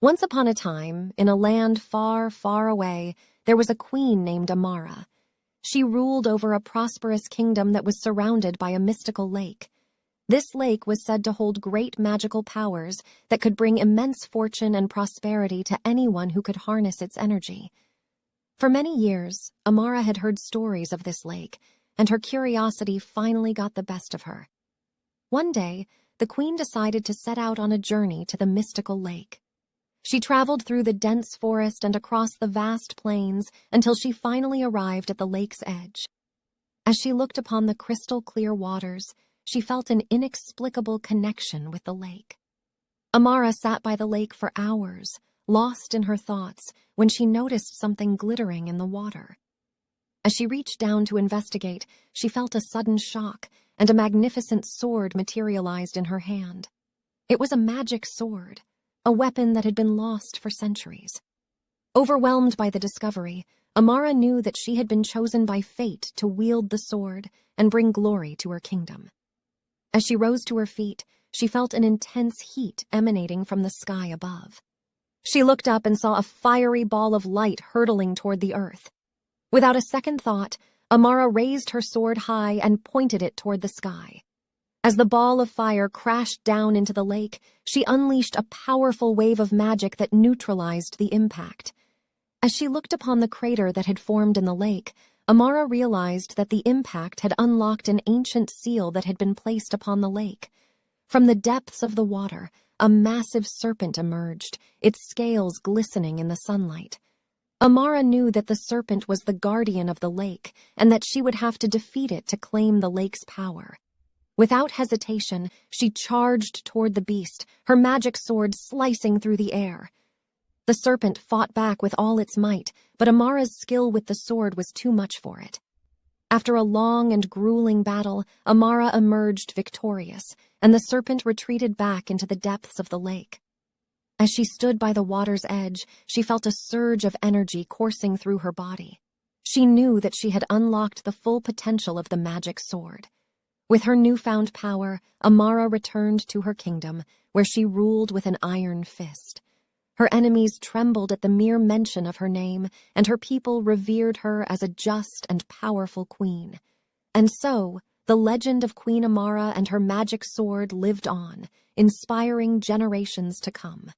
Once upon a time, in a land far, far away, there was a queen named Amara. She ruled over a prosperous kingdom that was surrounded by a mystical lake. This lake was said to hold great magical powers that could bring immense fortune and prosperity to anyone who could harness its energy. For many years, Amara had heard stories of this lake, and her curiosity finally got the best of her. One day, the queen decided to set out on a journey to the mystical lake. She traveled through the dense forest and across the vast plains until she finally arrived at the lake's edge. As she looked upon the crystal-clear waters, she felt an inexplicable connection with the lake. Amara sat by the lake for hours, lost in her thoughts, when she noticed something glittering in the water. As she reached down to investigate, she felt a sudden shock, and a magnificent sword materialized in her hand. It was a magic sword, a weapon that had been lost for centuries. Overwhelmed by the discovery, Amara knew that she had been chosen by fate to wield the sword and bring glory to her kingdom. As she rose to her feet, she felt an intense heat emanating from the sky above. She looked up and saw a fiery ball of light hurtling toward the earth. Without a second thought, Amara raised her sword high and pointed it toward the sky. As the ball of fire crashed down into the lake, she unleashed a powerful wave of magic that neutralized the impact. As she looked upon the crater that had formed in the lake, Amara realized that the impact had unlocked an ancient seal that had been placed upon the lake. From the depths of the water, a massive serpent emerged, its scales glistening in the sunlight. Amara knew that the serpent was the guardian of the lake, and that she would have to defeat it to claim the lake's power. Without hesitation, she charged toward the beast, her magic sword slicing through the air. The serpent fought back with all its might, but Amara's skill with the sword was too much for it. After a long and grueling battle, Amara emerged victorious, and the serpent retreated back into the depths of the lake. As she stood by the water's edge, she felt a surge of energy coursing through her body. She knew that she had unlocked the full potential of the magic sword. With her newfound power, Amara returned to her kingdom, where she ruled with an iron fist. Her enemies trembled at the mere mention of her name, and her people revered her as a just and powerful queen. And so, the legend of Queen Amara and her magic sword lived on, inspiring generations to come.